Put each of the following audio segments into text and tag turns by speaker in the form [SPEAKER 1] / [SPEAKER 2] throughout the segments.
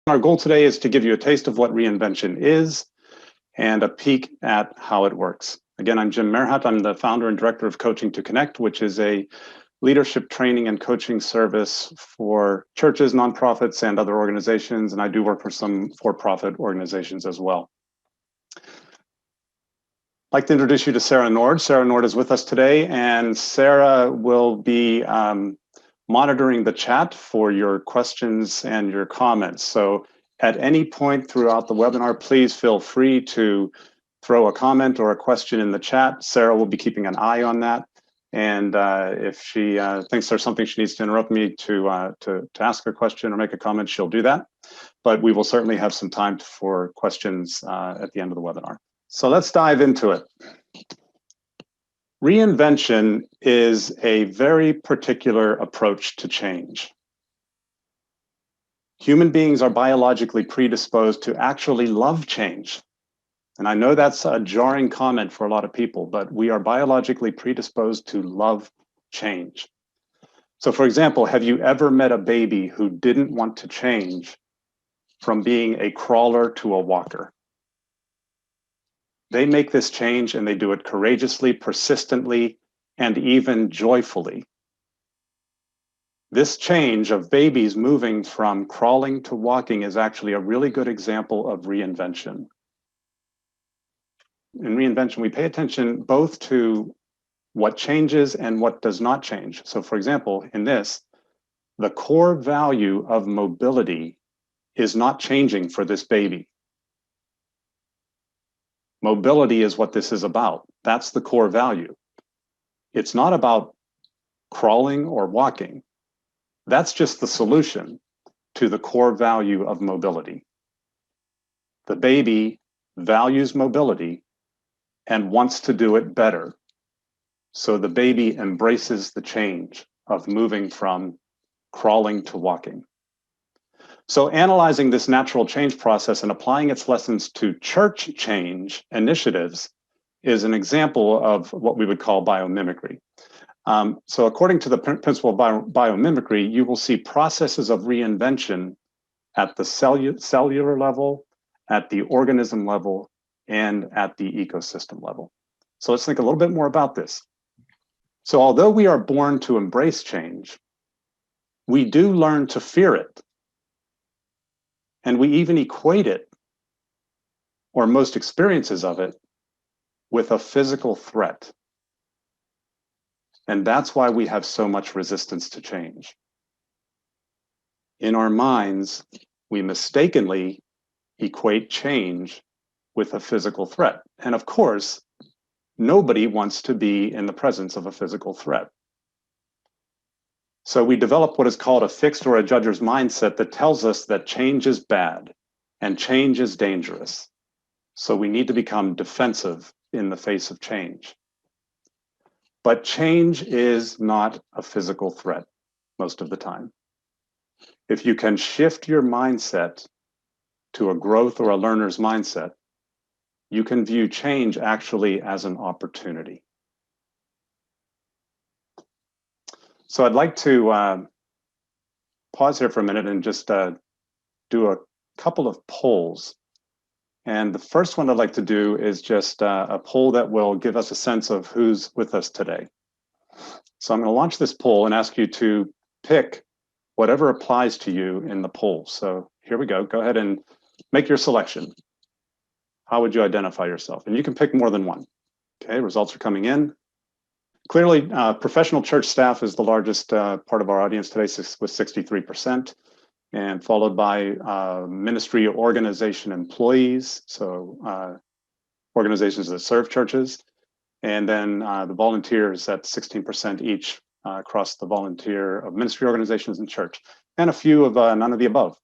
[SPEAKER 1] Our goal today is to give you a taste of what reinvention is and a peek at how it works. Again, I'm Jim Merhaut. I'm the founder and director of Coaching to Connect, which is a leadership training and coaching service for churches, nonprofits, and other organizations. And I do work for some for-profit organizations as well. I'd like to introduce you to Sarah Nord. Sarah Nord is with us today, and Sarah will be monitoring the chat for your questions and your comments. So at any point throughout the webinar, please feel free to throw a comment or a question in the chat. Sarah will be keeping an eye on that. And if she thinks there's something she needs to interrupt me to ask a question or make a comment, she'll do that. But we will certainly have some time for questions at the end of the webinar. So let's dive into it. Reinvention is a very particular approach to change. Human beings are biologically predisposed to actually love change. And I know that's a jarring comment for a lot of people, but we are biologically predisposed to love change. So for example, have you ever met a baby who didn't want to change from being a crawler to a walker? They make this change and they do it courageously, persistently, and even joyfully. This change of babies moving from crawling to walking is actually a really good example of reinvention. In reinvention, we pay attention both to what changes and what does not change. So for example, in this, the core value of mobility is not changing for this baby. Mobility is what this is about. That's the core value. It's not about crawling or walking. That's just the solution to the core value of mobility. The baby values mobility and wants to do it better. So the baby embraces the change of moving from crawling to walking. So analyzing this natural change process and applying its lessons to church change initiatives is an example of what we would call biomimicry. So according to the principle of biomimicry, you will see processes of reinvention at the cellular level, at the organism level, and at the ecosystem level. So let's think a little bit more about this. So although we are born to embrace change, we do learn to fear it. And we even equate it, or most experiences of it, with a physical threat. And that's why we have so much resistance to change. In our minds, we mistakenly equate change with a physical threat. And of course, nobody wants to be in the presence of a physical threat. So we develop what is called a fixed or a judger's mindset that tells us that change is bad and change is dangerous. So we need to become defensive in the face of change. But change is not a physical threat most of the time. If you can shift your mindset to a growth or a learner's mindset, you can view change actually as an opportunity. So I'd like to pause here for a minute and just do a couple of polls. And the first one I'd like to do is just a poll that will give us a sense of who's with us today. So I'm going to launch this poll and ask you to pick whatever applies to you in the poll. So here we go. Go ahead and make your selection. How would you identify yourself? And you can pick more than one. Okay, results are coming in. Clearly, professional church staff is the largest part of our audience today with 63%, and followed by ministry organization employees, so organizations that serve churches, and then the volunteers at 16% each across the volunteer of ministry organizations and church, and a few of none of the above.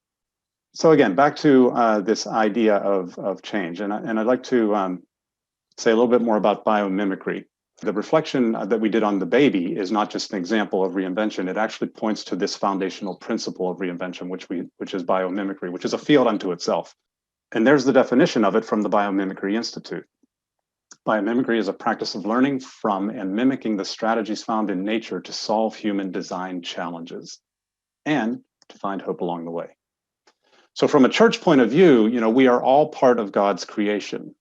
[SPEAKER 1] So again, back to this idea of change, and I'd like to say a little bit more about biomimicry. The reflection that we did on the baby is not just an example of reinvention. It actually points to this foundational principle of reinvention, which is biomimicry, which is a field unto itself. And there's the definition of it from the Biomimicry Institute. Biomimicry is a practice of learning from and mimicking the strategies found in nature to solve human design challenges and to find hope along the way. So from a church point of view, we are all part of God's creation.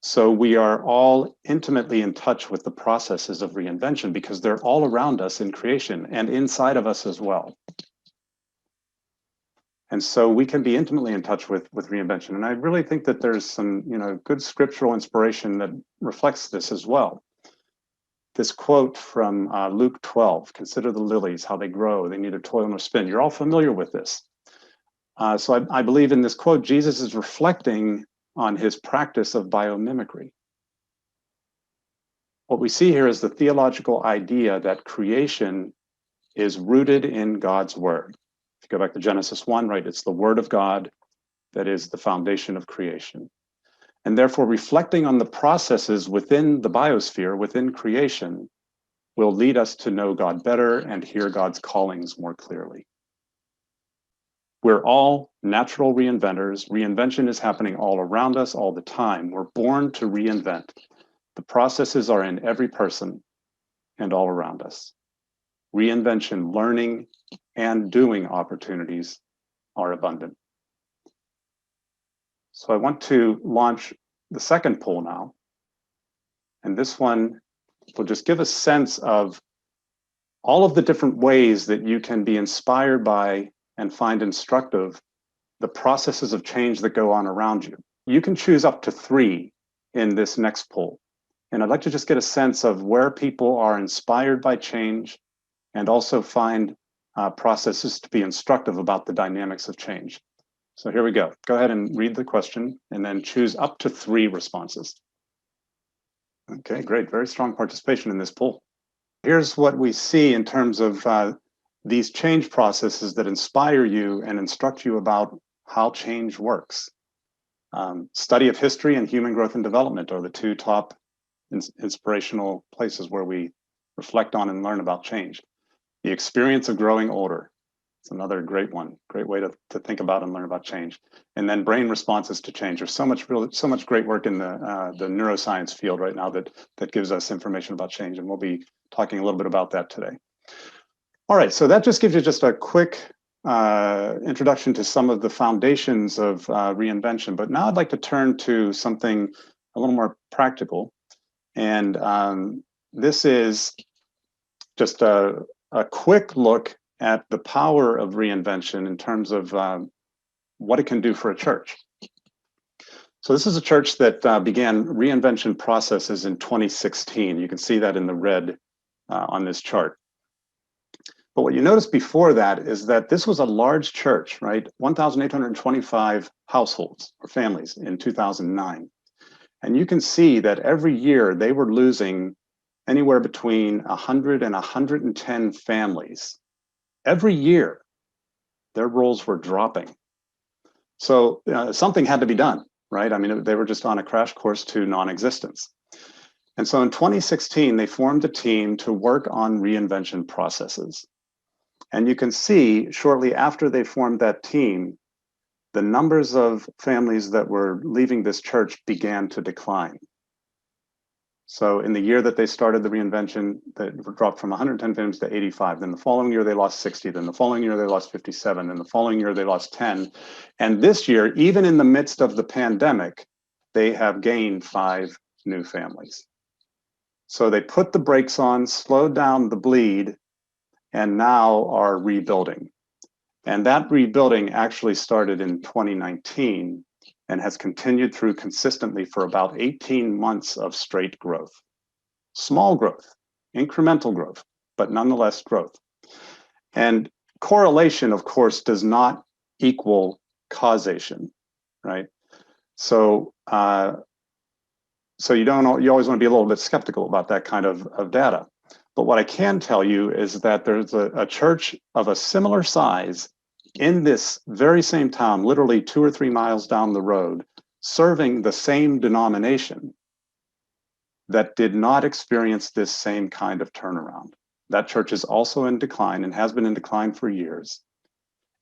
[SPEAKER 1] So we are all intimately in touch with the processes of reinvention because they're all around us in creation and inside of us as well. And so we can be intimately in touch with reinvention. And I really think that there's some, good scriptural inspiration that reflects this as well. This quote from Luke 12, "Consider the lilies, how they grow. They neither toil nor spin." You're all familiar with this. So I believe in this quote, Jesus is reflecting on his practice of biomimicry. What we see here is the theological idea that creation is rooted in God's word. If you go back to Genesis 1, right, it's the word of God that is the foundation of creation. And therefore, reflecting on the processes within the biosphere, within creation, will lead us to know God better and hear God's callings more clearly. We're all natural reinventors. Reinvention is happening all around us all the time. We're born to reinvent. The processes are in every person and all around us. Reinvention, learning, and doing opportunities are abundant. So I want to launch the second poll now. And this one will just give a sense of all of the different ways that you can be inspired by and find instructive the processes of change that go on around you. You can choose up to 3 in this next poll. And I'd like to just get a sense of where people are inspired by change and also find processes to be instructive about the dynamics of change. So here we go. Go ahead and read the question and then choose up to 3 responses. Okay, great. Very strong participation in this poll. Here's what we see in terms of these change processes that inspire you and instruct you about how change works. Study of history and human growth and development are the 2 top inspirational places where we reflect on and learn about change. The experience of growing older. It's another great one, great way to think about and learn about change. And then brain responses to change. There's so much great work in the neuroscience field right now that gives us information about change, and we'll be talking a little bit about that today. All right, so that just gives you just a quick introduction to some of the foundations of reinvention. But now I'd like to turn to something a little more practical. And this is just a quick look at the power of reinvention in terms of what it can do for a church. So this is a church that began reinvention processes in 2016. You can see that in the red on this chart. But what you notice before that is that this was a large church, right? 1,825 households or families in 2009. And you can see that every year they were losing anywhere between 100 and 110 families. Every year, their roles were dropping. So something had to be done, right? I mean, they were just on a crash course to non-existence. And so in 2016, they formed a team to work on reinvention processes. And you can see shortly after they formed that team, the numbers of families that were leaving this church began to decline. So in the year that they started the reinvention, they dropped from 110 families to 85. Then the following year, they lost 60. Then the following year, they lost 57. Then the following year, they lost 10. And this year, even in the midst of the pandemic, they have gained 5 new families. So they put the brakes on, slowed down the bleed, and now are rebuilding. And that rebuilding actually started in 2019 and has continued through consistently for about 18 months of straight growth. Small growth, incremental growth, but nonetheless growth. And correlation, of course, does not equal causation, right? So, you always want to be a little bit skeptical about that kind of data. But what I can tell you is that there's a church of a similar size in this very same town, literally 2 or 3 miles down the road, serving the same denomination that did not experience this same kind of turnaround. That church is also in decline and has been in decline for years.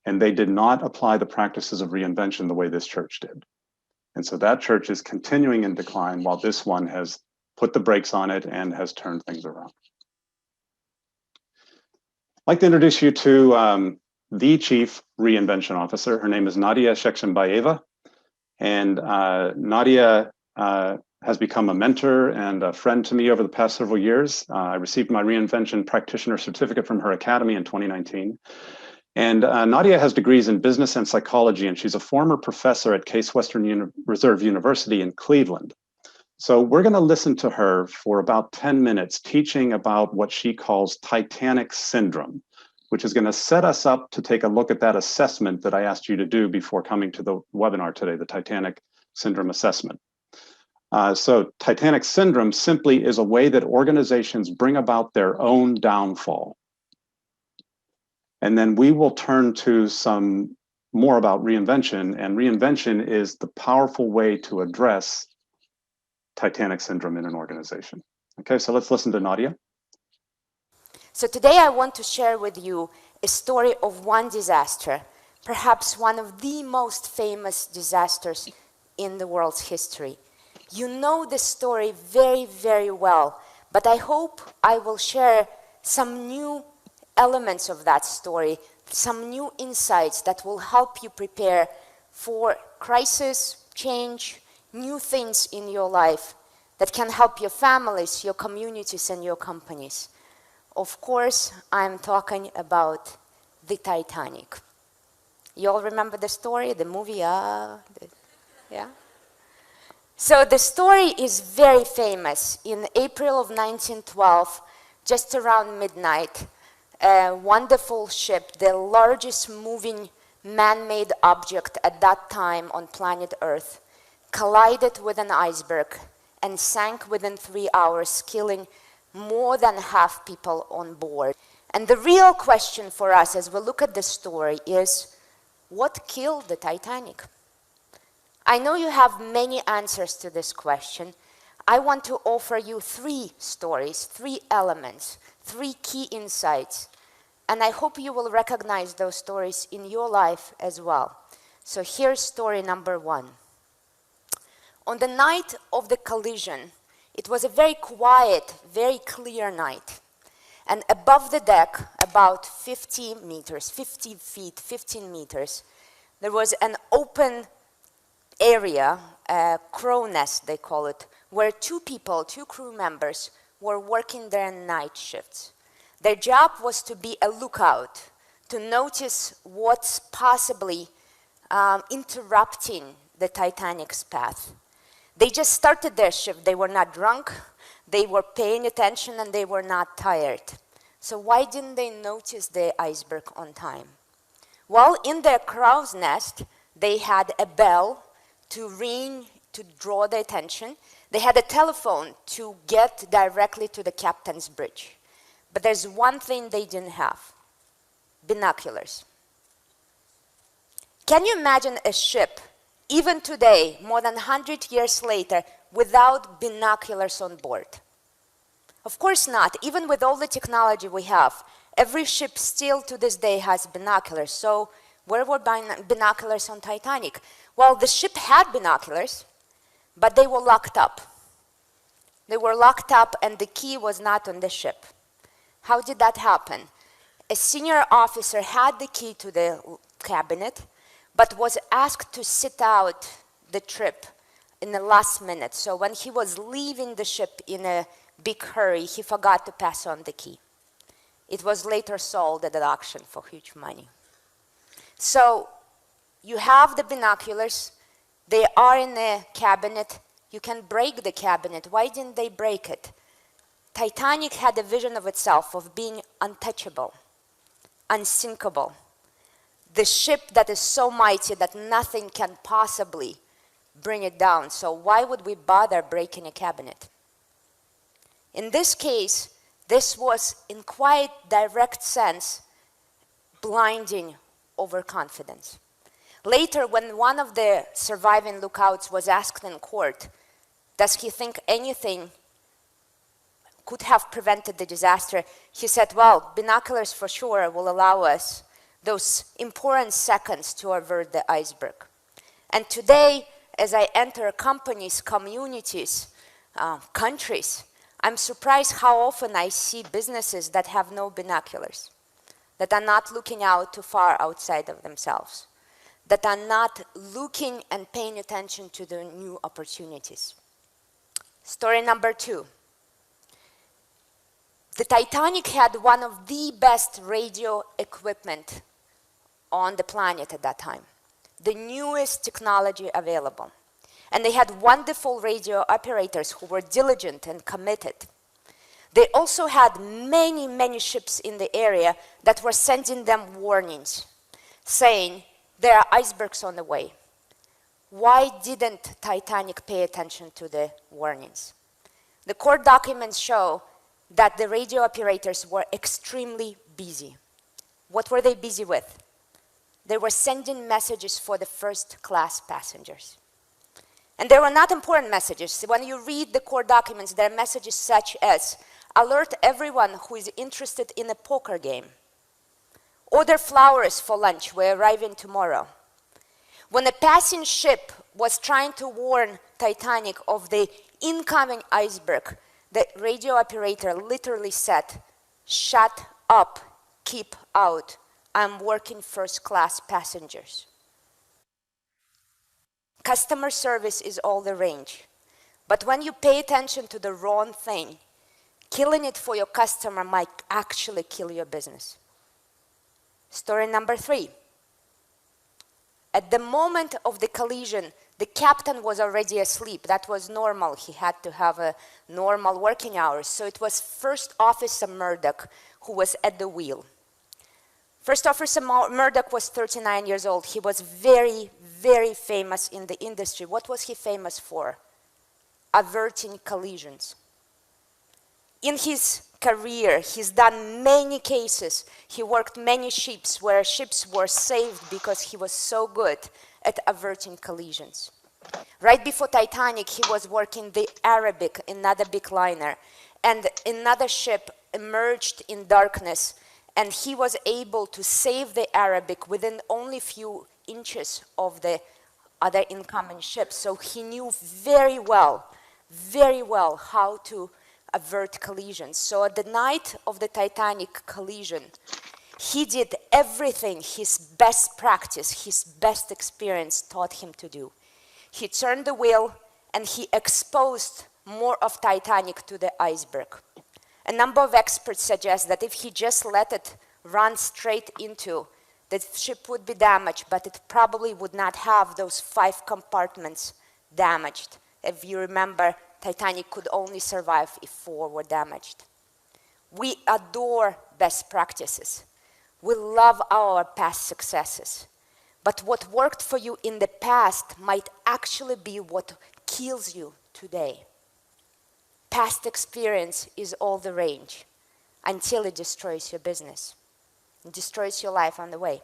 [SPEAKER 1] And they did not apply the practices of reinvention the way this church did. And so that church is continuing in decline while this one has put the brakes on it and has turned things around. I'd like to introduce you to the Chief Reinvention Officer. Her name is Nadya Zhexembayeva. And Nadya has become a mentor and a friend to me over the past several years. I received my Reinvention Practitioner Certificate from her academy in 2019. And Nadya has degrees in business and psychology, and she's a former professor at Case Western Reserve University in Cleveland. So we're going to listen to her for about 10 minutes teaching about what she calls Titanic Syndrome, which is going to set us up to take a look at that assessment that I asked you to do before coming to the webinar today, the Titanic Syndrome assessment. So Titanic Syndrome simply is a way that organizations bring about their own downfall. And then we will turn to some more about reinvention, and reinvention is the powerful way to address Titanic Syndrome in an organization. Okay, so let's listen to Nadya.
[SPEAKER 2] So today I want to share with you a story of one disaster, perhaps one of the most famous disasters in the world's history. You know the story very, very well, but I hope I will share some new elements of that story, some new insights that will help you prepare for crisis, change, new things in your life that can help your families, your communities, and your companies. Of course, I'm talking about the Titanic. You all remember the story, the movie? Yeah? So the story is very famous. In April of 1912, just around midnight, a wonderful ship, the largest moving man-made object at that time on planet Earth, collided with an iceberg and sank within 3 hours, killing more than half people on board. And the real question for us as we look at the story is, what killed the Titanic? I know you have many answers to this question. I want to offer you 3 stories, 3 elements, 3 key insights, and I hope you will recognize those stories in your life as well. So here's story number 1. On the night of the collision, it was a very quiet, very clear night. And above the deck, about 50 meters, 50 feet, 15 meters, there was an open area, a crow nest they call it, where 2 people, 2 crew members, were working their night shifts. Their job was to be a lookout, to notice what's possibly interrupting the Titanic's path. They just started their shift. They were not drunk, they were paying attention, and they were not tired. So why didn't they notice the iceberg on time? Well, in their crow's nest, they had a bell to ring, to draw the attention. They had a telephone to get directly to the captain's bridge. But there's one thing they didn't have: binoculars. Can you imagine a ship, even today, more than 100 years later, without binoculars on board? Of course not. Even with all the technology we have, every ship still to this day has binoculars. So where were binoculars on Titanic? Well, the ship had binoculars, but they were locked up. They were locked up and the key was not on the ship. How did that happen? A senior officer had the key to the cabinet, but was asked to sit out the trip in the last minute. So when he was leaving the ship in a big hurry, he forgot to pass on the key. It was later sold at an auction for huge money. So you have the binoculars, they are in the cabinet, you can break the cabinet. Why didn't they break it? Titanic had a vision of itself of being untouchable, unsinkable. The ship that is so mighty that nothing can possibly bring it down. So why would we bother breaking a cabinet? In this case, this was, in quite direct sense, blinding overconfidence. Later, when one of the surviving lookouts was asked in court, does he think anything could have prevented the disaster, he said, well, binoculars for sure will allow us those important seconds to avert the iceberg. And today, as I enter companies, communities, countries, I'm surprised how often I see businesses that have no binoculars. that are not looking out too far outside of themselves, that are not looking and paying attention to the new opportunities. Story number 2. The Titanic had one of the best radio equipment on the planet at that time, the newest technology available. And they had wonderful radio operators who were diligent and committed. They also had many, many ships in the area that were sending them warnings, saying, there are icebergs on the way. Why didn't Titanic pay attention to the warnings? The court documents show that the radio operators were extremely busy. What were they busy with? They were sending messages for the first-class passengers. And they were not important messages. When you read the court documents, there are messages such as, alert everyone who is interested in a poker game. Order flowers for lunch, we're arriving tomorrow. When a passing ship was trying to warn Titanic of the incoming iceberg, the radio operator literally said, shut up, keep out. I'm working first-class passengers. Customer service is all the rage. But when you pay attention to the wrong thing, killing it for your customer might actually kill your business. Story number 3. At the moment of the collision, the captain was already asleep. That was normal. He had to have a normal working hours. So it was First Officer Murdoch who was at the wheel. First Officer Murdoch was 39 years old. He was very, very famous in the industry. What was he famous for? Averting collisions. In his career, he's done many cases. He worked many ships where ships were saved because he was so good at averting collisions. Right before Titanic, he was working the Arabic, another big liner, and another ship emerged in darkness, and he was able to save the Arabic within only a few inches of the other incoming ship. So he knew very well how to avert collisions. So at the night of the Titanic collision, he did everything his best practice, his best experience taught him to do. He turned the wheel and he exposed more of Titanic to the iceberg. A number of experts suggest that if he just let it run straight into, the ship would be damaged, but it probably would not have those 5 compartments damaged. If you remember, Titanic could only survive if 4 were damaged. We adore best practices. We love our past successes. But what worked for you in the past might actually be what kills you today. Past experience is all the rage until it destroys your business. It destroys your life on the way.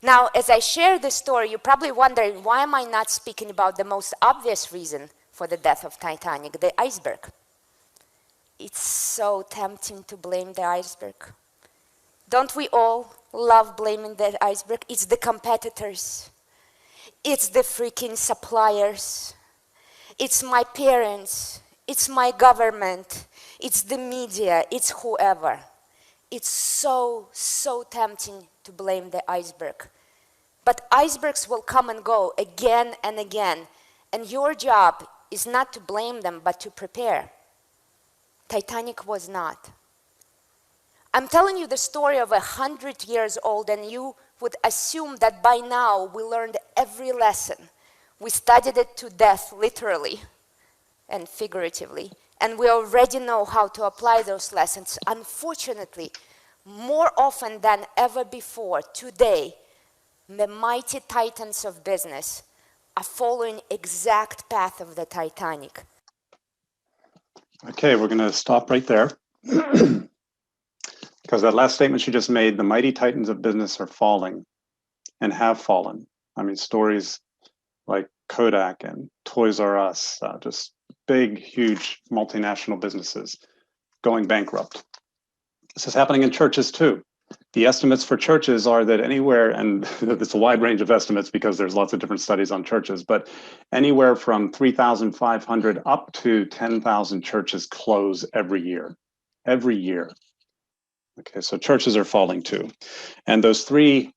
[SPEAKER 2] Now, as I share this story, you're probably wondering, why am I not speaking about the most obvious reason for the death of Titanic, the iceberg? It's so tempting to blame the iceberg. Don't we all love blaming the iceberg? It's the competitors. It's the freaking suppliers. It's my parents. It's my government. It's the media. It's whoever. It's so tempting to blame the iceberg. But icebergs will come and go again and again. And your job is not to blame them, but to prepare. Titanic was not. I'm telling you the story of 100 years old, and you would assume that by now we learned every lesson. We studied it to death, literally and figuratively, and we already know how to apply those lessons. Unfortunately, more often than ever before, today, the mighty titans of business are following exact path of the Titanic.
[SPEAKER 1] Okay, we're going to stop right there. Because that last statement she just made, the mighty titans of business are falling and have fallen. I mean, stories like Kodak and Toys R Us, just big, huge multinational businesses going bankrupt. This is happening in churches too. The estimates for churches are that anywhere, and it's a wide range of estimates because there's lots of different studies on churches, but anywhere from 3,500 up to 10,000 churches close every year. Every year. Okay, so churches are falling too. And those three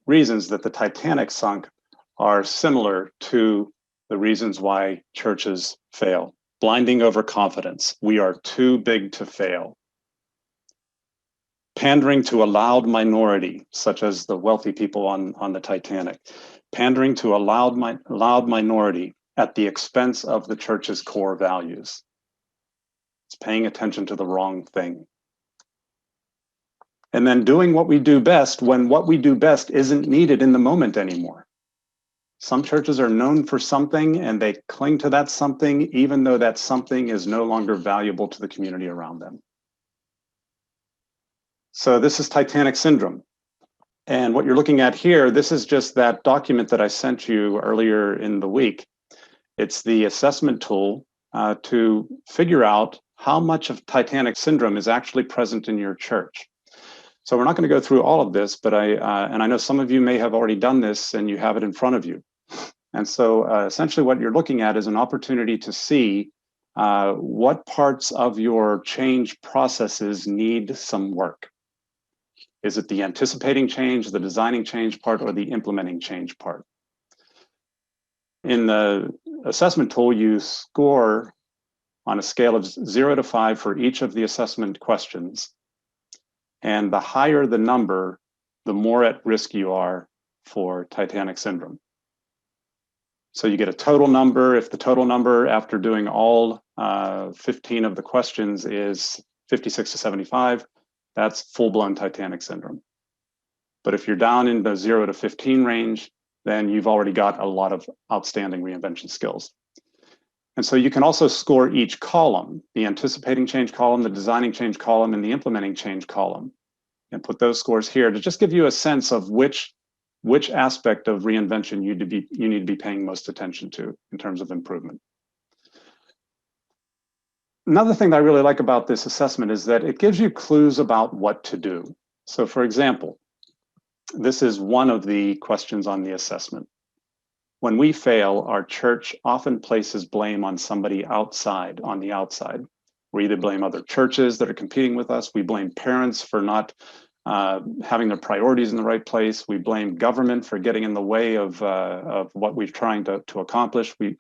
[SPEAKER 1] reasons that the Titanic sunk are similar to the reasons why churches fail. Blinding overconfidence. We are too big to fail. Pandering to a loud minority, such as the wealthy people on the Titanic. Pandering to a loud minority at the expense of the church's core values. It's paying attention to the wrong thing. And then doing what we do best when what we do best isn't needed in the moment anymore. Some churches are known for something and they cling to that something, even though that something is no longer valuable to the community around them. So this is Titanic Syndrome. And what you're looking at here, this is just that document that I sent you earlier in the week. It's the assessment tool to figure out how much of Titanic Syndrome is actually present in your church. So we're not going to go through all of this, but I know some of you may have already done this and you have it in front of you. And so essentially what you're looking at is an opportunity to see what parts of your change processes need some work. Is it the anticipating change, the designing change part, or the implementing change part? In the assessment tool, you score on a scale of 0 to 5 for each of the assessment questions. And the higher the number, the more at risk you are for Titanic Syndrome. So you get a total number. If the total number after doing all 15 of the questions is 56 to 75, that's full-blown Titanic Syndrome. But if you're down in the 0 to 15 range, then you've already got a lot of outstanding reinvention skills. And so you can also score each column, the anticipating change column, the designing change column, and the implementing change column, and put those scores here to just give you a sense of which aspect of reinvention you need to be paying most attention to in terms of improvement. Another thing that I really like about this assessment is that it gives you clues about what to do. So for example, this is one of the questions on the assessment. When we fail, our church often places blame on somebody outside, on the outside. We either blame other churches that are competing with us. We blame parents for not having their priorities in the right place. We blame government for getting in the way of what we're trying to accomplish. We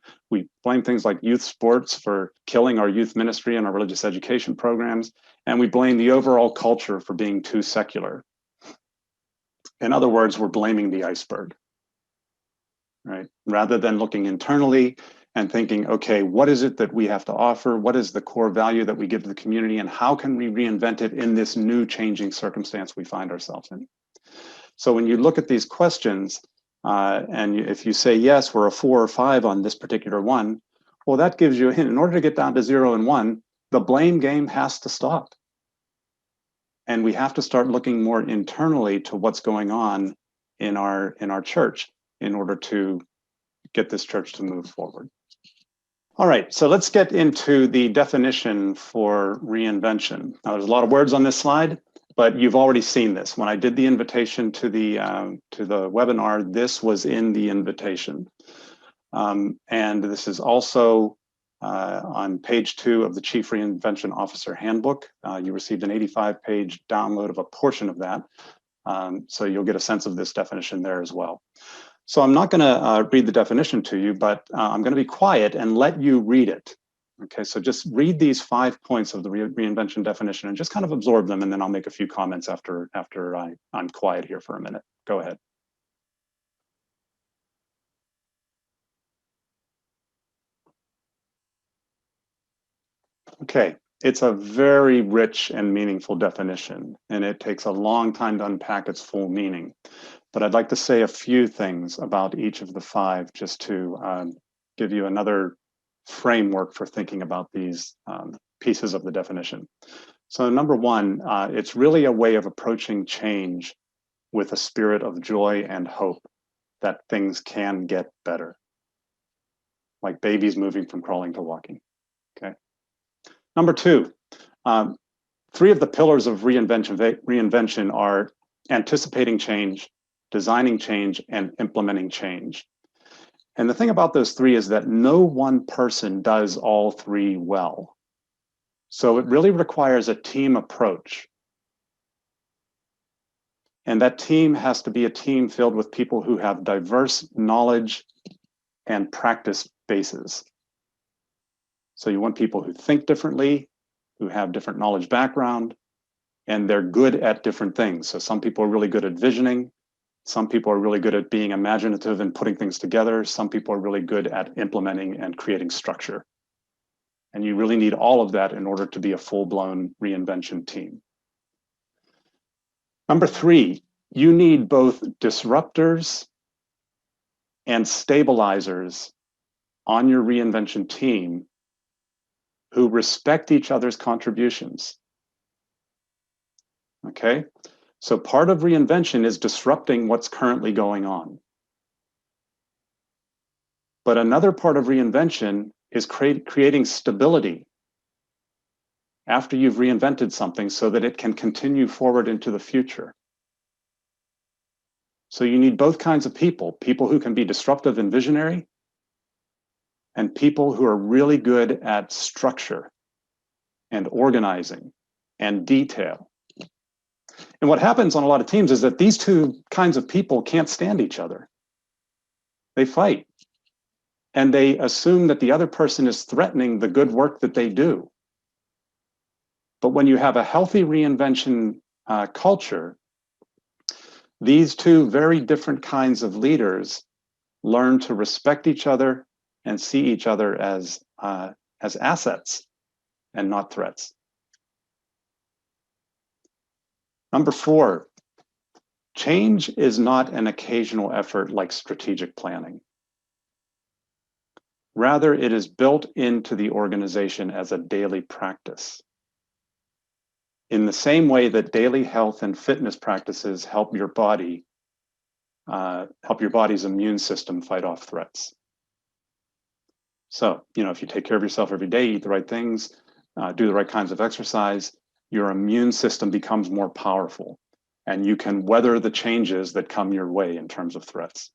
[SPEAKER 1] blame things like youth sports for killing our youth ministry and our religious education programs. And we blame the overall culture for being too secular. In other words, we're blaming the iceberg, right? Rather than looking internally and thinking, okay, what is it that we have to offer? What is the core value that we give to the community? And how can we reinvent it in this new changing circumstance we find ourselves in? So when you look at these questions, if you say, yes, we're a 4 or 5 on this particular one, well, that gives you a hint. In order to get down to 0 and 1, the blame game has to stop. And we have to start looking more internally to what's going on in our church in order to get this church to move forward. All right, so let's get into the definition for reinvention. Now, there's a lot of words on this slide, but you've already seen this. When I did the invitation to the webinar, this was in the invitation. And this is also on page 2 of the Chief Reinvention Officer Handbook. You received an 85-page download of a portion of that. So you'll get a sense of this definition there as well. So I'm not going to read the definition to you, but I'm going to be quiet and let you read it. Okay, so just read these 5 points of the reinvention definition and just kind of absorb them, and then I'll make a few comments after I'm quiet here for a minute. Go ahead. Okay, it's a very rich and meaningful definition, and it takes a long time to unpack its full meaning. But I'd like to say a few things about each of the 5 just to give you another framework for thinking about these pieces of the definition. So number 1, it's really a way of approaching change with a spirit of joy and hope that things can get better, like babies moving from crawling to walking. Okay. Number 2, 3 of the pillars of reinvention are anticipating change, designing change, and implementing change. And the thing about those 3 is that no one person does all 3 well. So it really requires a team approach. And that team has to be a team filled with people who have diverse knowledge and practice bases. So you want people who think differently, who have different knowledge background, and they're good at different things. So some people are really good at visioning. Some people are really good at being imaginative and putting things together. Some people are really good at implementing and creating structure. And you really need all of that in order to be a full-blown reinvention team. Number 3, you need both disruptors and stabilizers on your reinvention team who respect each other's contributions. Okay? So part of reinvention is disrupting what's currently going on. But another part of reinvention is creating stability after you've reinvented something so that it can continue forward into the future. So you need both kinds of people, people who can be disruptive and visionary, and people who are really good at structure and organizing and detail. And what happens on a lot of teams is that these two kinds of people can't stand each other. They fight. And they assume that the other person is threatening the good work that they do. But when you have a healthy reinvention culture, these two very different kinds of leaders learn to respect each other and see each other as assets and not threats. Number 4, change is not an occasional effort like strategic planning. Rather, it is built into the organization as a daily practice. In the same way that daily health and fitness practices help your body's immune system fight off threats. So, if you take care of yourself every day, eat the right things, do the right kinds of exercise, your immune system becomes more powerful, and you can weather the changes that come your way in terms of threats.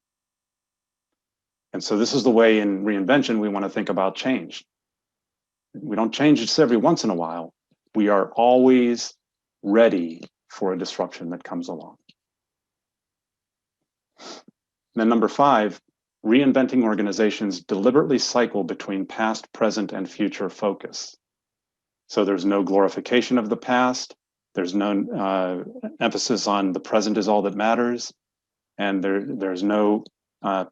[SPEAKER 1] And so this is the way in reinvention we want to think about change. We don't change just every once in a while. We are always ready for a disruption that comes along. Then number 5, reinventing organizations deliberately cycle between past, present, and future focus. So there's no glorification of the past. There's no emphasis on the present is all that matters. And there's no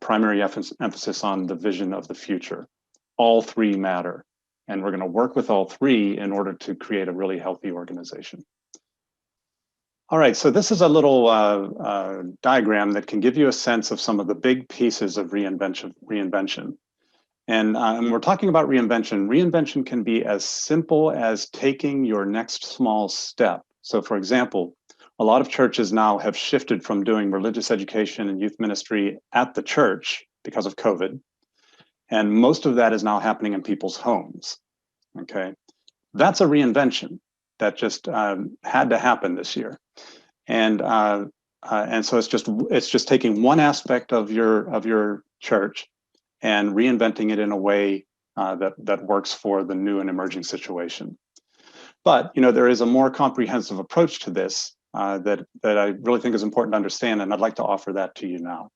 [SPEAKER 1] primary emphasis on the vision of the future. All 3 matter. And we're going to work with all 3 in order to create a really healthy organization. All right, so this is a little diagram that can give you a sense of some of the big pieces of reinvention. And when we're talking about reinvention, reinvention can be as simple as taking your next small step. So for example, a lot of churches now have shifted from doing religious education and youth ministry at the church because of COVID. And most of that is now happening in people's homes, okay? That's a reinvention that just had to happen this year. And so it's just taking one aspect of your church and reinventing it in a way that works for the new and emerging situation. But there is a more comprehensive approach to this that I really think is important to understand, and I'd like to offer that to you now.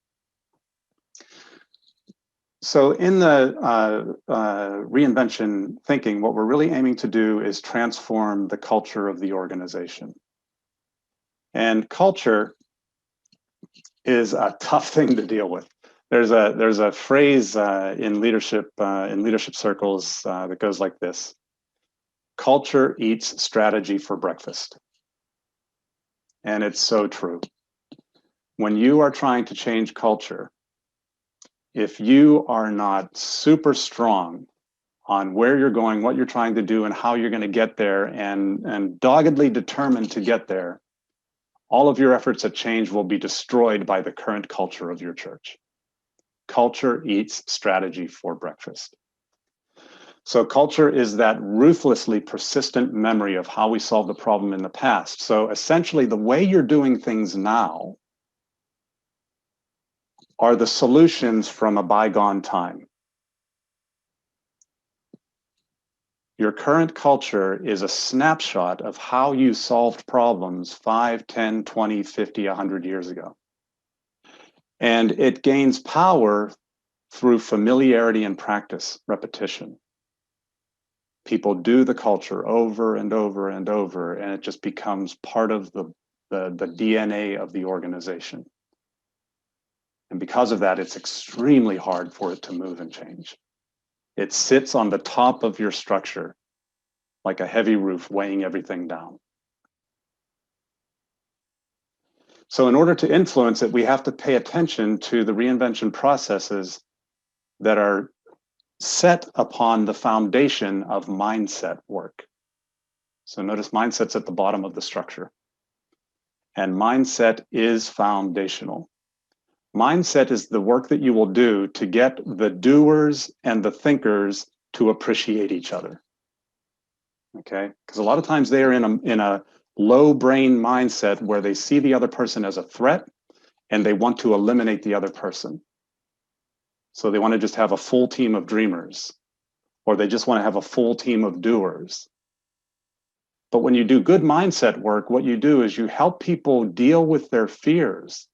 [SPEAKER 1] So in the reinvention thinking, what we're really aiming to do is transform the culture of the organization. And culture is a tough thing to deal with. There's a phrase in leadership circles that goes like this: culture eats strategy for breakfast. And it's so true. When you are trying to change culture, if you are not super strong on where you're going, what you're trying to do, and how you're going to get there, and doggedly determined to get there, all of your efforts at change will be destroyed by the current culture of your church. Culture eats strategy for breakfast. So culture is that ruthlessly persistent memory of how we solved the problem in the past. So essentially, the way you're doing things now are the solutions from a bygone time. Your current culture is a snapshot of how you solved problems 5, 10, 20, 50, 100 years ago. And it gains power through familiarity and practice, repetition. People do the culture over and over and over, and it just becomes part of the DNA of the organization. And because of that, it's extremely hard for it to move and change. It sits on the top of your structure like a heavy roof weighing everything down. So in order to influence it, we have to pay attention to the reinvention processes that are set upon the foundation of mindset work. So notice mindset's at the bottom of the structure. And mindset is foundational. Mindset is the work that you will do to get the doers and the thinkers to appreciate each other. Okay? Because a lot of times they are in a low brain mindset where they see the other person as a threat and they want to eliminate the other person. So they want to just have a full team of dreamers, or they just want to have a full team of doers. But when you do good mindset work, what you do is you help people deal with their fears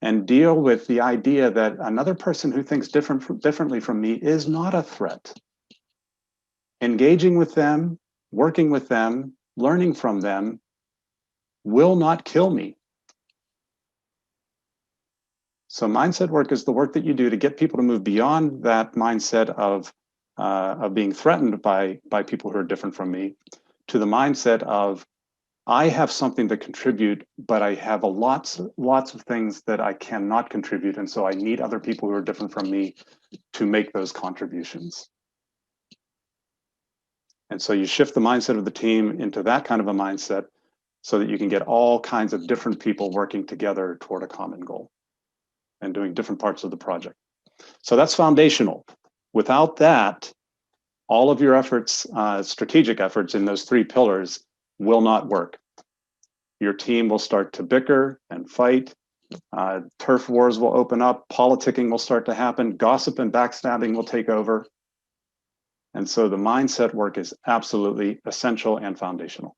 [SPEAKER 1] and deal with the idea that another person who thinks differently from me is not a threat. Engaging with them, working with them, learning from them will not kill me. So mindset work is the work that you do to get people to move beyond that mindset of being threatened by people who are different from me to the mindset of, I have something to contribute, but I have lots of things that I cannot contribute. And so I need other people who are different from me to make those contributions. And so you shift the mindset of the team into that kind of a mindset so that you can get all kinds of different people working together toward a common goal and doing different parts of the project. So that's foundational. Without that, all of your efforts, strategic efforts in those three pillars will not work. Your team will start to bicker and fight. Turf wars will open up. Politicking will start to happen. Gossip and backstabbing will take over. And so the mindset work is absolutely essential and foundational.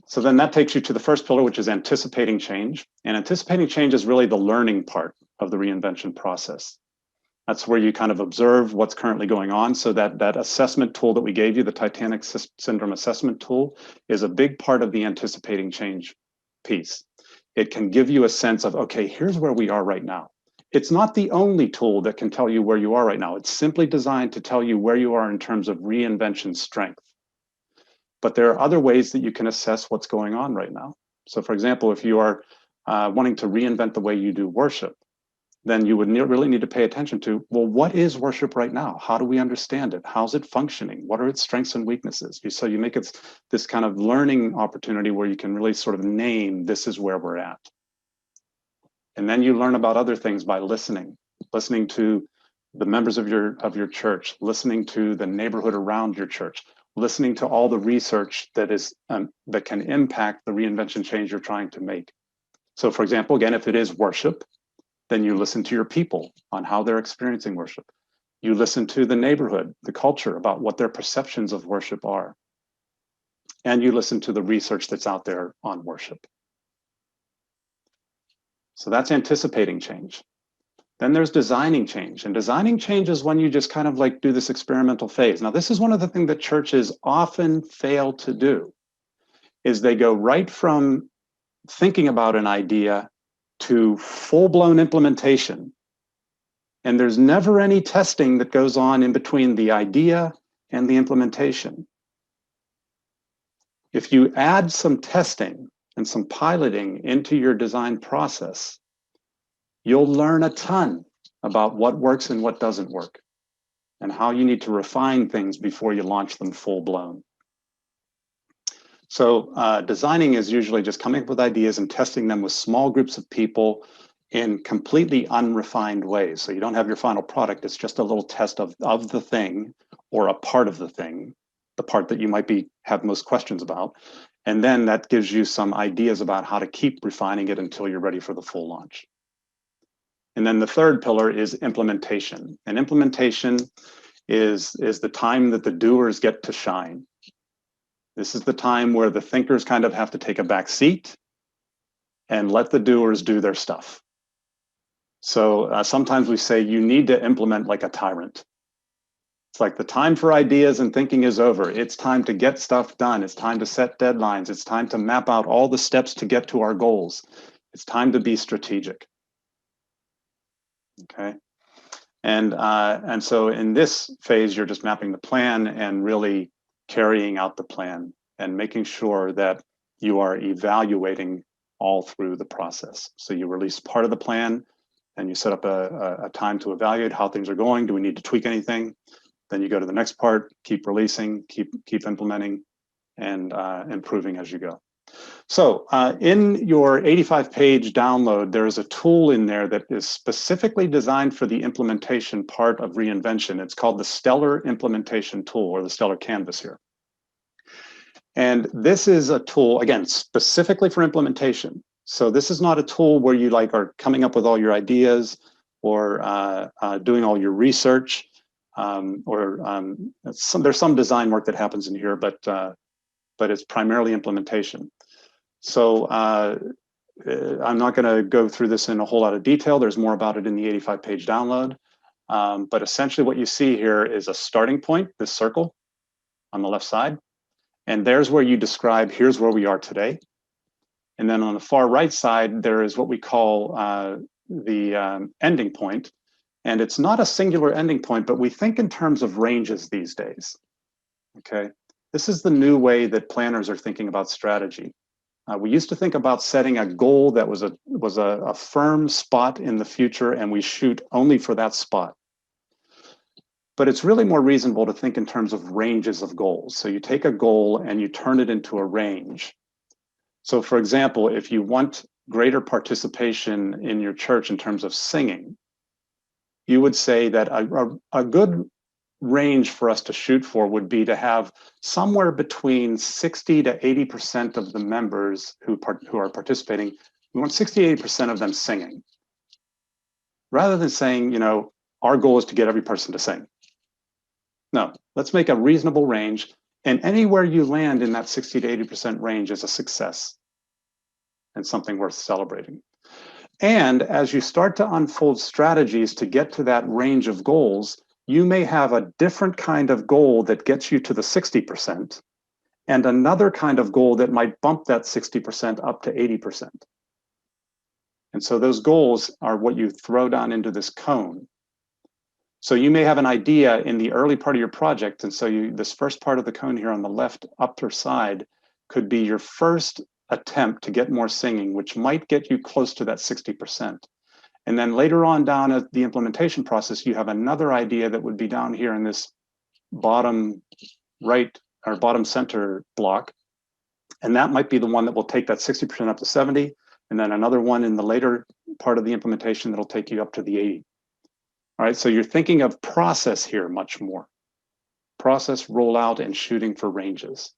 [SPEAKER 1] So then that takes you to the first pillar, which is anticipating change. And anticipating change is really the learning part of the reinvention process. That's where you kind of observe what's currently going on. So that assessment tool that we gave you, the Titanic Syndrome assessment tool, is a big part of the anticipating change piece. It can give you a sense of, okay, here's where we are right now. It's not the only tool that can tell you where you are right now. It's simply designed to tell you where you are in terms of reinvention strength. But there are other ways that you can assess what's going on right now. So for example, if you are wanting to reinvent the way you do worship, then you would really need to pay attention to, well, what is worship right now? How do we understand it? How's it functioning? What are its strengths and weaknesses? So you make it this kind of learning opportunity where you can really sort of name, this is where we're at. And then you learn about other things by listening to the members of your church, listening to the neighborhood around your church, listening to all the research that is that can impact the reinvention change you're trying to make. So for example, again, if it is worship, then you listen to your people on how they're experiencing worship. You listen to the neighborhood, the culture, about what their perceptions of worship are. And you listen to the research that's out there on worship. So that's anticipating change. Then there's designing change. And designing change is when you just kind of like do this experimental phase. Now, this is one of the things that churches often fail to do, is they go right from thinking about an idea to full-blown implementation. And there's never any testing that goes on in between the idea and the implementation. If you add some testing and some piloting into your design process, you'll learn a ton about what works and what doesn't work, and how you need to refine things before you launch them full-blown. So designing is usually just coming up with ideas and testing them with small groups of people in completely unrefined ways. So you don't have your final product, it's just a little test of the thing or a part of the thing, the part that you might have most questions about. And then that gives you some ideas about how to keep refining it until you're ready for the full launch. And then the third pillar is implementation. And implementation is the time that the doers get to shine. This is the time where the thinkers kind of have to take a back seat and let the doers do their stuff. So sometimes we say you need to implement like a tyrant. It's like the time for ideas and thinking is over. It's time to get stuff done. It's time to set deadlines. It's time to map out all the steps to get to our goals. It's time to be strategic. Okay. And so in this phase, you're just mapping the plan and really carrying out the plan and making sure that you are evaluating all through the process. So you release part of the plan and you set up a time to evaluate how things are going. Do we need to tweak anything? Then you go to the next part, keep releasing, keep implementing, and improving as you go. So in your 85-page download, there is a tool in there that is specifically designed for the implementation part of reinvention. It's called the Stellar Implementation Tool, or the Stellar Canvas here. And this is a tool, again, specifically for implementation. So this is not a tool where you like are coming up with all your ideas or doing all your research, there's some design work that happens in here, but it's primarily implementation. So I'm not going to go through this in a whole lot of detail. There's more about it in the 85-page download. But essentially what you see here is a starting point, this circle on the left side. And there's where you describe, here's where we are today. And then on the far right side, there is what we call the ending point. And it's not a singular ending point, but we think in terms of ranges these days. Okay, this is the new way that planners are thinking about strategy. We used to think about setting a goal that was a firm spot in the future, and we shoot only for that spot. But it's really more reasonable to think in terms of ranges of goals. So you take a goal and you turn it into a range. So for example, if you want greater participation in your church in terms of singing, you would say that a good range for us to shoot for would be to have somewhere between 60 to 80% of the members who are participating. We want 60 to 80% of them singing. Rather than saying, you know, our goal is to get every person to sing. No, let's make a reasonable range, and anywhere you land in that 60 to 80% range is a success and something worth celebrating. And as you start to unfold strategies to get to that range of goals, you may have a different kind of goal that gets you to the 60% and another kind of goal that might bump that 60% up to 80%. And so those goals are what you throw down into this cone. So you may have an idea in the early part of your project, and so this first part of the cone here on the left upper side could be your first attempt to get more singing, which might get you close to that 60%. And then later on down at the implementation process, you have another idea that would be down here in this bottom right or bottom center block. And that might be the one that will take that 60% up to 70. And then another one in the later part of the implementation that'll take you up to the 80. All right, so you're thinking of process here much more. Process, rollout, and shooting for ranges.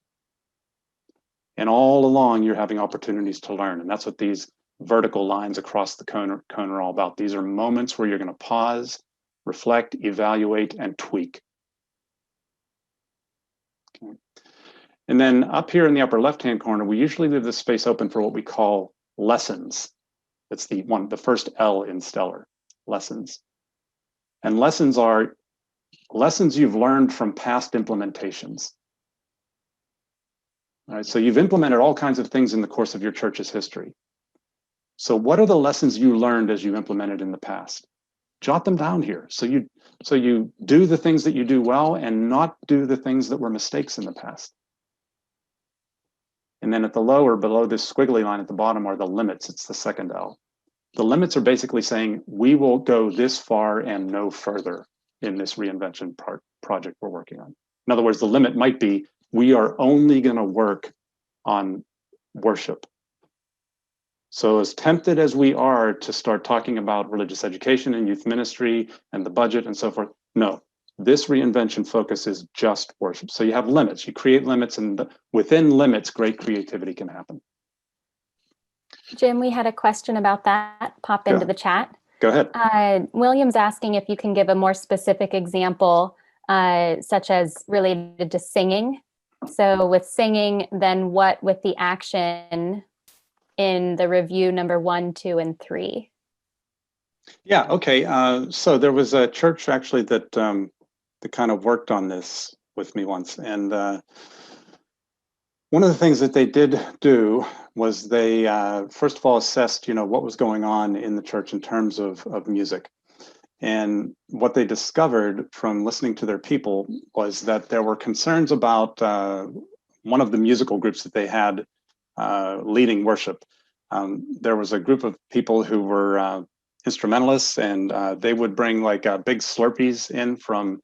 [SPEAKER 1] And all along, you're having opportunities to learn. And that's what these vertical lines across the cone are all about. These are moments where you're going to pause, reflect, evaluate, and tweak. Okay. And then up here in the upper left-hand corner, we usually leave this space open for what we call lessons. It's the first L in Stellar, lessons. And lessons are lessons you've learned from past implementations. All right, so you've implemented all kinds of things in the course of your church's history. So what are the lessons you learned as you implemented in the past? Jot them down here. So you do the things that you do well and not do the things that were mistakes in the past. And then at the lower, below this squiggly line at the bottom are the limits. It's the second L. The limits are basically saying we will go this far and no further in this reinvention project we're working on. In other words, the limit might be we are only going to work on worship. So as tempted as we are to start talking about religious education and youth ministry and the budget and so forth, no, this reinvention focus is just worship. So you have limits, you create limits, and within limits, great creativity can happen.
[SPEAKER 3] Jim, we had a question about that pop into the chat.
[SPEAKER 1] Go ahead.
[SPEAKER 3] William's asking if you can give a more specific example such as related to singing. So with singing, then what with the action in the review number 1, 2, and 3?
[SPEAKER 1] Yeah, okay. So there was a church actually that that kind of worked on this with me once, and one of the things that they did do was they first of all assessed, what was going on in the church in terms of music. And what they discovered from listening to their people was that there were concerns about one of the musical groups that they had leading worship. There was a group of people who were instrumentalists, and they would bring like big Slurpees in from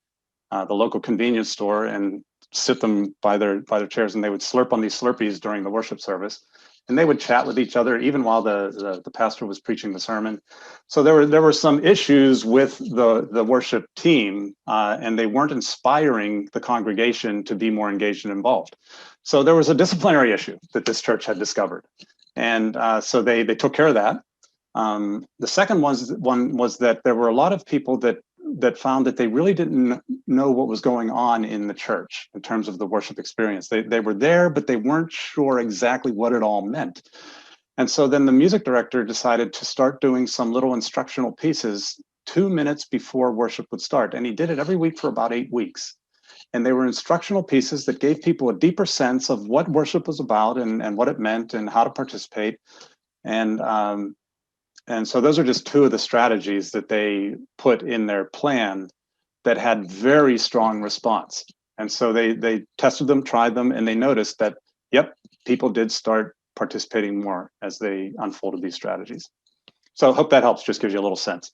[SPEAKER 1] the local convenience store and sit them by their chairs, and they would slurp on these Slurpees during the worship service. And they would chat with each other even while the pastor was preaching the sermon. So there were some issues with the worship team, and they weren't inspiring the congregation to be more engaged and involved. So there was a disciplinary issue that this church had discovered, and so they took care of that. The second one was that there were a lot of people that found that they really didn't know what was going on in the church in terms of the worship experience. They were there, but they weren't sure exactly what it all meant. And so then the music director decided to start doing some little instructional pieces 2 minutes before worship would start. And he did it every week for about 8 weeks. And they were instructional pieces that gave people a deeper sense of what worship was about and what it meant and how to participate. And so those are just 2 of the strategies that they put in their plan that had very strong response. And so they tested them, tried them, and they noticed that, yep, people did start participating more as they unfolded these strategies. So I hope that helps, just gives you a little sense.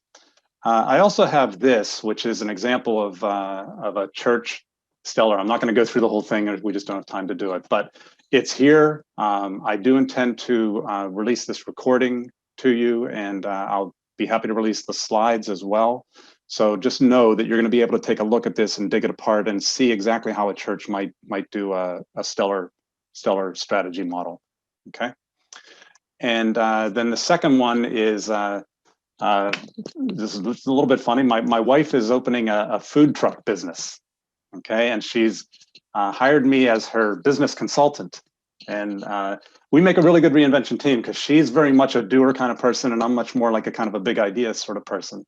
[SPEAKER 1] I also have this, which is an example of a church stellar. I'm not going to go through the whole thing. We just don't have time to do it, but it's here. I do intend to release this recording to you, and I'll be happy to release the slides as well. So just know that you're going to be able to take a look at this and dig it apart and see exactly how a church might do a stellar strategy model. Okay. And then the second one is this is a little bit funny. My wife is opening a food truck business. Okay, and she's hired me as her business consultant. And we make a really good reinvention team because she's very much a doer kind of person, and I'm much more like a kind of a big idea sort of person.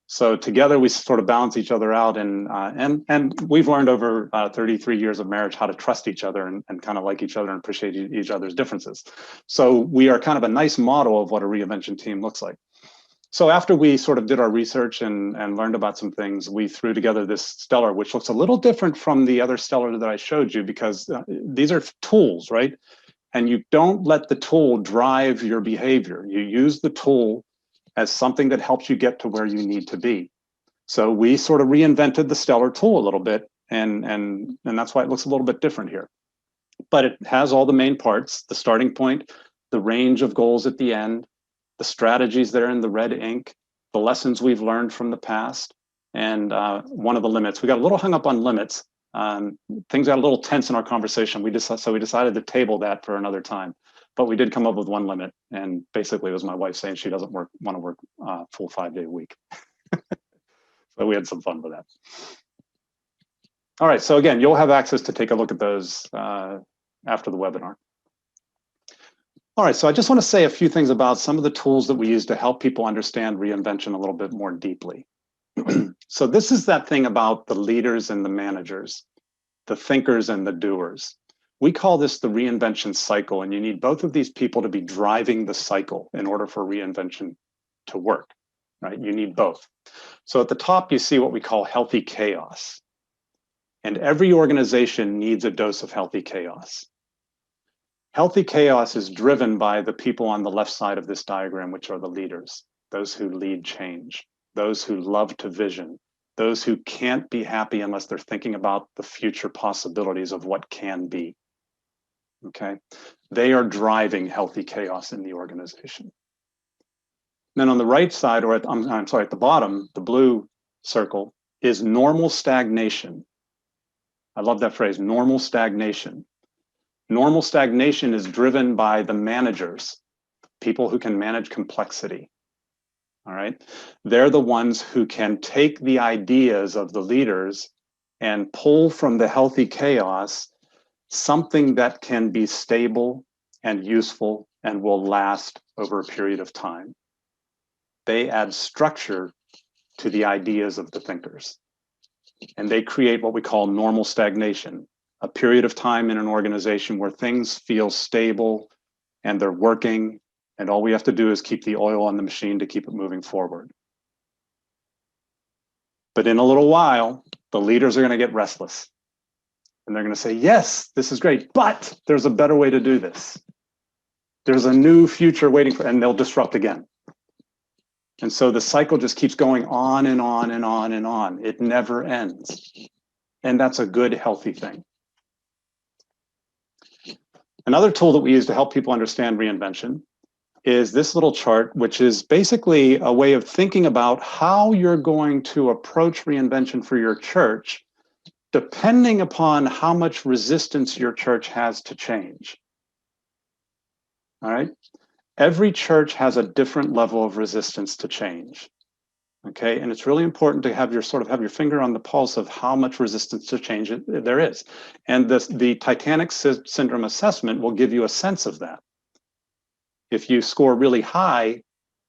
[SPEAKER 1] So together we sort of balance each other out, and we've learned over 33 years of marriage how to trust each other and kind of like each other and appreciate each other's differences. So we are kind of a nice model of what a reinvention team looks like. So after we sort of did our research and learned about some things, we threw together this stellar, which looks a little different from the other stellar that I showed you, because these are tools, right? And you don't let the tool drive your behavior. You use the tool as something that helps you get to where you need to be. So we sort of reinvented the stellar tool a little bit, and that's why it looks a little bit different here. But it has all the main parts: the starting point, the range of goals at the end, the strategies there in the red ink, the lessons we've learned from the past, and one of the limits. We got a little hung up on limits. Things got a little tense in our conversation. So we decided to table that for another time. But we did come up with one limit, and basically it was my wife saying she doesn't want to work full 5-day week. So we had some fun with that. All right, so again, you'll have access to take a look at those after the webinar. All right, so I just want to say a few things about some of the tools that we use to help people understand reinvention a little bit more deeply. So this is that thing about the leaders and the managers, the thinkers and the doers. We call this the reinvention cycle, and you need both of these people to be driving the cycle in order for reinvention to work, right? You need both. So at the top, you see what we call healthy chaos. And every organization needs a dose of healthy chaos. Healthy chaos is driven by the people on the left side of this diagram, which are the leaders, those who lead change, those who love to vision, those who can't be happy unless they're thinking about the future possibilities of what can be. Okay, they are driving healthy chaos in the organization. Then on the right side, or I'm sorry, at the bottom, the blue circle is normal stagnation. I love that phrase, normal stagnation. Normal stagnation is driven by the managers, people who can manage complexity. All right, they're the ones who can take the ideas of the leaders and pull from the healthy chaos something that can be stable and useful and will last over a period of time. They add structure to the ideas of the thinkers. And they create what we call normal stagnation, a period of time in an organization where things feel stable and they're working, and all we have to do is keep the oil on the machine to keep it moving forward. But in a little while, the leaders are going to get restless. And they're going to say, yes, this is great, but there's a better way to do this. There's a new future waiting for, and they'll disrupt again. And so the cycle just keeps going on and on and on and on. It never ends. And that's a good, healthy thing. Another tool that we use to help people understand reinvention is this little chart, which is basically a way of thinking about how you're going to approach reinvention for your church, depending upon how much resistance your church has to change. All right? Every church has a different level of resistance to change. Okay, and it's really important to have your finger on the pulse of how much resistance to change there is. And the Titanic Syndrome assessment will give you a sense of that. If you score really high,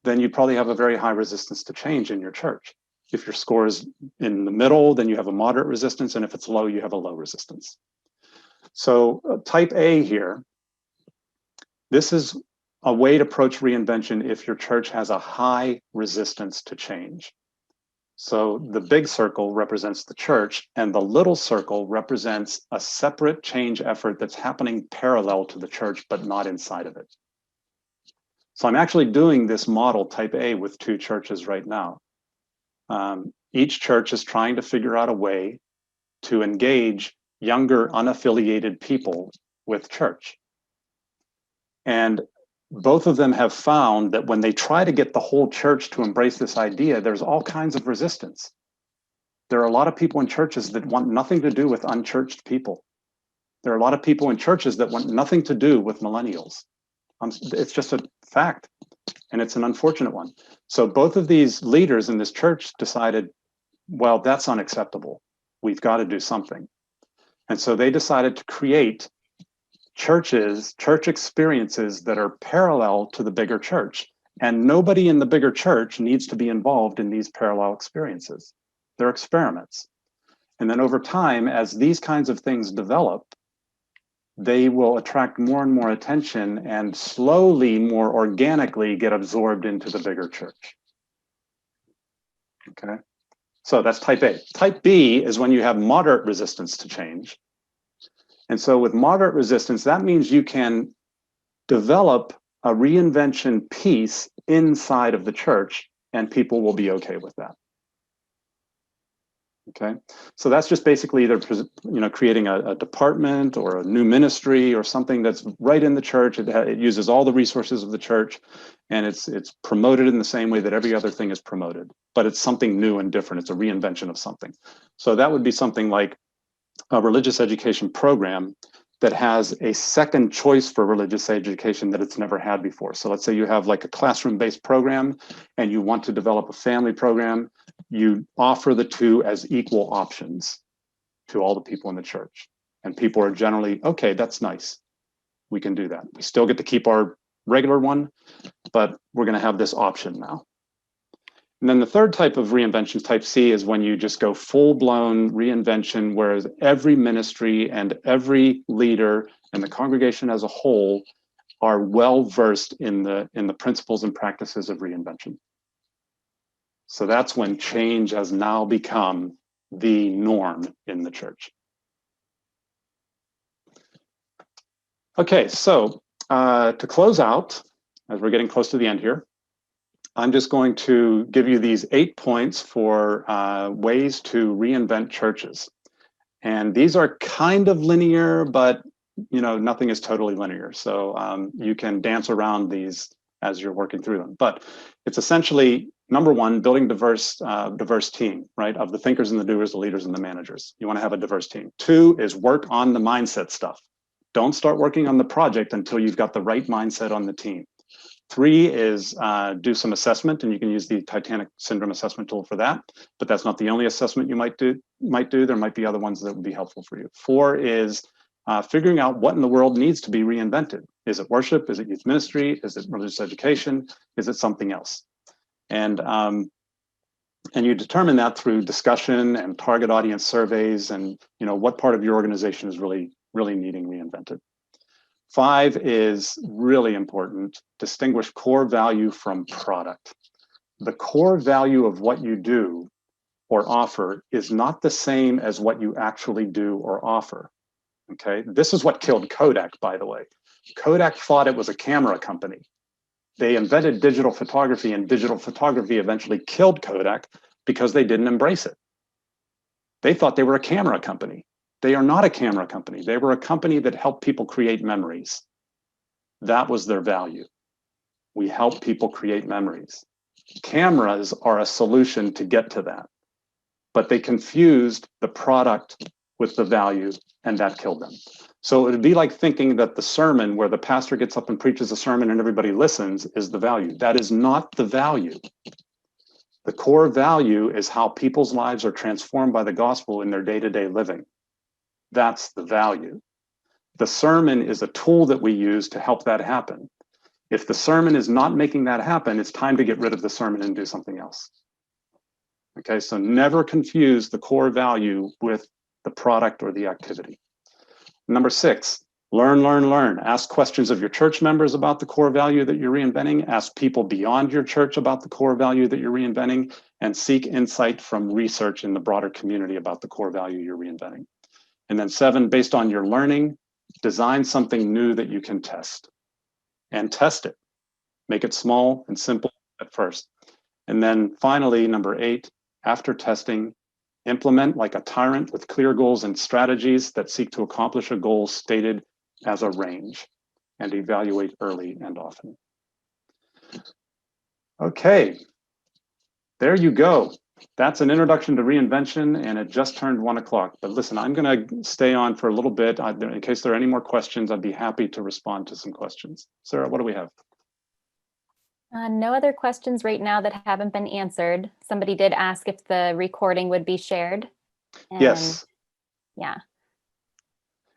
[SPEAKER 1] then you probably have a very high resistance to change in your church. If your score is in the middle, then you have a moderate resistance, and if it's low, you have a low resistance. So type A here, this is a way to approach reinvention if your church has a high resistance to change. So the big circle represents the church, and the little circle represents a separate change effort that's happening parallel to the church, but not inside of it. So I'm actually doing this model type A with 2 churches right now. Each church is trying to figure out a way to engage younger, unaffiliated people with church. And both of them have found that when they try to get the whole church to embrace this idea, there's all kinds of resistance. There are a lot of people in churches that want nothing to do with unchurched people. There are a lot of people in churches that want nothing to do with millennials. It's just a fact, and it's an unfortunate one. So both of these leaders in this church decided, well, that's unacceptable. We've got to do something. And so they decided to create church experiences that are parallel to the bigger church. And nobody in the bigger church needs to be involved in these parallel experiences. They're experiments. And then over time, as these kinds of things develop, they will attract more and more attention and slowly, more organically get absorbed into the bigger church. Okay, so that's type A. Type B is when you have moderate resistance to change. And so with moderate resistance, that means you can develop a reinvention piece inside of the church and people will be okay with that. Okay, so that's just basically either creating a department or a new ministry or something that's right in the church. It uses all the resources of the church, and it's promoted in the same way that every other thing is promoted, but it's something new and different. It's a reinvention of something. So that would be something like a religious education program that has a second choice for religious education that it's never had before. So let's say you have like a classroom-based program and you want to develop a family program. You offer the two as equal options to all the people in the church. And people are generally, okay, that's nice. We can do that. We still get to keep our regular one, but we're going to have this option now. And then the third type of reinvention, type C, is when you just go full-blown reinvention, whereas every ministry and every leader and the congregation as a whole are well-versed in the principles and practices of reinvention. So that's when change has now become the norm in the church. Okay, so to close out, as we're getting close to the end here, I'm just going to give you these 8 points for ways to reinvent churches. And these are kind of linear, but nothing is totally linear. So you can dance around these as you're working through them. But it's essentially, number one, building diverse team, right? Of the thinkers and the doers, the leaders and the managers. You want to have a diverse team. 2 is work on the mindset stuff. Don't start working on the project until you've got the right mindset on the team. 3 is do some assessment, and you can use the Titanic Syndrome assessment tool for that. But that's not the only assessment you might do. There might be other ones that would be helpful for you. 4 is figuring out what in the world needs to be reinvented. Is it worship? Is it youth ministry? Is it religious education? Is it something else? And you determine that through discussion and target audience surveys, and what part of your organization is really needing reinvented. 5 is really important. Distinguish core value from product. The core value of what you do or offer is not the same as what you actually do or offer. Okay, this is what killed Kodak, by the way. Kodak thought it was a camera company. They invented digital photography, and digital photography eventually killed Kodak because they didn't embrace it. They thought they were a camera company. They are not a camera company. They were a company that helped people create memories. That was their value. We help people create memories. Cameras are a solution to get to that. But they confused the product with the value, and that killed them. So it would be like thinking that the sermon, where the pastor gets up and preaches a sermon and everybody listens, is the value. That is not the value. The core value is how people's lives are transformed by the gospel in their day-to-day living. That's the value. The sermon is a tool that we use to help that happen. If the sermon is not making that happen, it's time to get rid of the sermon and do something else. Okay, so never confuse the core value with the product or the activity. Number 6, learn. Ask questions of your church members about the core value that you're reinventing. Ask people beyond your church about the core value that you're reinventing, and seek insight from research in the broader community about the core value you're reinventing. And then 7, based on your learning, design something new that you can test. And test it. Make it small and simple at first. And then finally, number 8, after testing, implement like a tyrant with clear goals and strategies that seek to accomplish a goal stated as a range, and evaluate early and often. Okay, there you go. That's an introduction to reinvention, and it just turned 1 o'clock. But listen, I'm going to stay on for a little bit. In case there are any more questions, I'd be happy to respond to some questions. Sarah, what do we have?
[SPEAKER 3] No other questions right now that haven't been answered. Somebody did ask if the recording would be shared. And
[SPEAKER 1] yes.
[SPEAKER 3] Yeah.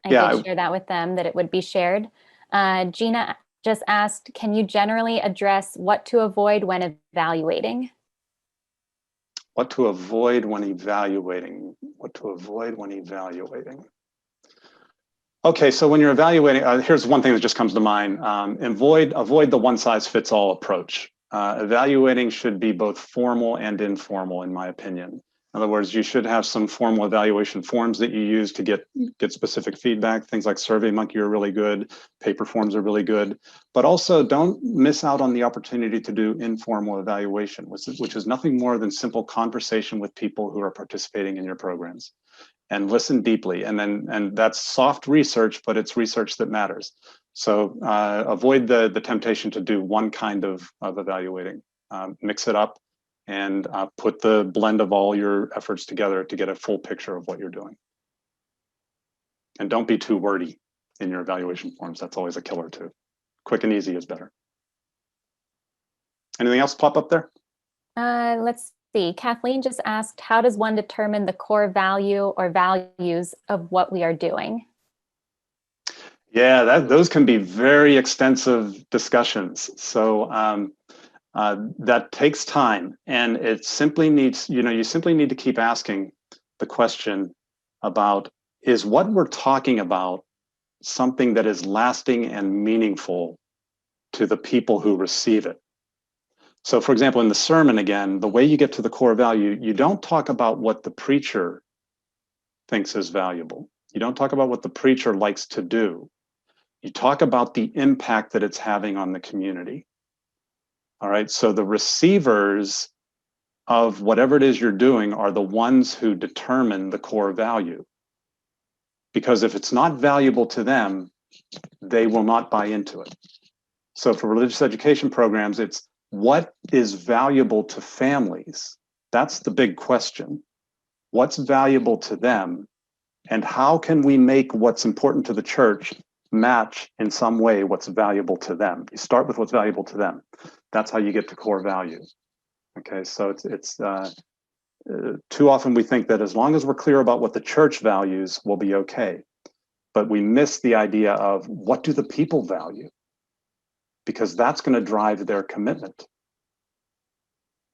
[SPEAKER 3] I did share that with them, that it would be shared. Gina just asked, can you generally address what to avoid when evaluating?
[SPEAKER 1] What to avoid when evaluating? What to avoid when evaluating? Okay, so when you're evaluating, here's one thing that just comes to mind. Avoid the one-size-fits-all approach. Evaluating should be both formal and informal, in my opinion. In other words, you should have some formal evaluation forms that you use to get specific feedback. Things like SurveyMonkey are really good. Paper forms are really good. But also don't miss out on the opportunity to do informal evaluation, which is nothing more than simple conversation with people who are participating in your programs. And listen deeply. And that's soft research, but it's research that matters. So avoid the temptation to do one kind of evaluating. Mix it up and put the blend of all your efforts together to get a full picture of what you're doing. And don't be too wordy in your evaluation forms. That's always a killer too. Quick and easy is better. Anything else pop up there?
[SPEAKER 3] Let's see. Kathleen just asked, how does one determine the core value or values of what we are doing?
[SPEAKER 1] Yeah, those can be very extensive discussions. So that takes time, and it simply needs, you simply need to keep asking the question about, is what we're talking about something that is lasting and meaningful to the people who receive it? So for example, in the sermon, again, the way you get to the core value, you don't talk about what the preacher thinks is valuable. You don't talk about what the preacher likes to do. You talk about the impact that it's having on the community. All right, so the receivers of whatever it is you're doing are the ones who determine the core value. Because if it's not valuable to them, they will not buy into it. So for religious education programs, it's what is valuable to families? That's the big question. What's valuable to them? And how can we make what's important to the church match in some way what's valuable to them. You start with what's valuable to them. That's how you get to core values. Okay, so it's too often we think that as long as we're clear about what the church values, we'll be okay. But we miss the idea of what do the people value? Because that's going to drive their commitment.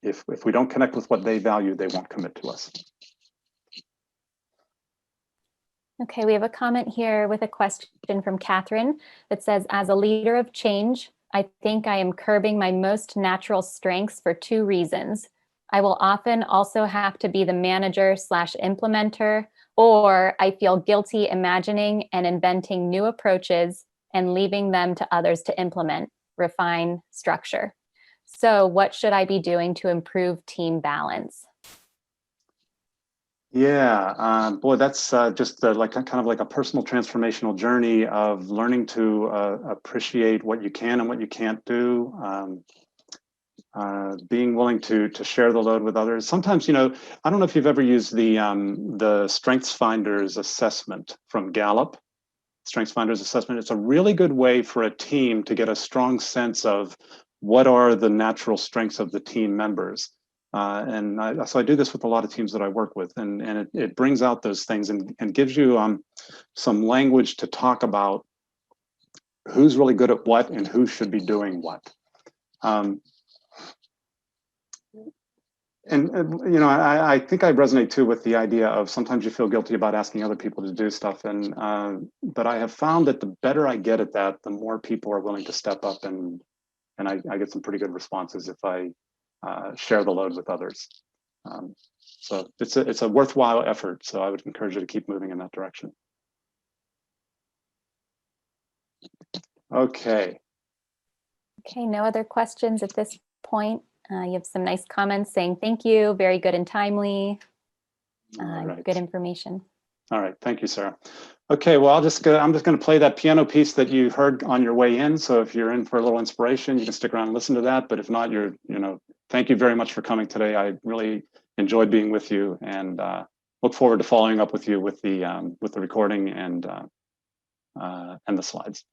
[SPEAKER 1] If we don't connect with what they value, they won't commit to us.
[SPEAKER 3] Okay, we have a comment here with a question from Catherine that says, as a leader of change, I think I am curbing my most natural strengths for two reasons. I will often also have to be the manager / implementer, or I feel guilty imagining and inventing new approaches and leaving them to others to implement, refine, structure. So what should I be doing to improve team balance?
[SPEAKER 1] Yeah, boy, that's just like kind of like a personal transformational journey of learning to appreciate what you can and what you can't do. Being willing to share the load with others. Sometimes, I don't know if you've ever used the Strengths Finders assessment from Gallup. Strengths Finders assessment. It's a really good way for a team to get a strong sense of what are the natural strengths of the team members. So I do this with a lot of teams that I work with, and it brings out those things and gives you some language to talk about who's really good at what and who should be doing what. I think I resonate too with the idea of sometimes you feel guilty about asking other people to do stuff, but I have found that the better I get at that, the more people are willing to step up, and I get some pretty good responses if I share the load with others. So it's a worthwhile effort. So I would encourage you to keep moving in that direction. Okay.
[SPEAKER 3] Okay, no other questions at this point. You have some nice comments saying thank you, very good and timely,
[SPEAKER 1] right.
[SPEAKER 3] Good information.
[SPEAKER 1] All right, thank you, Sarah. Okay, well, I'm just going to play that piano piece that you heard on your way in. So if you're in for a little inspiration, you can stick around and listen to that. But if not, thank you very much for coming today. I really enjoyed being with you, and look forward to following up with you with the recording and the slides.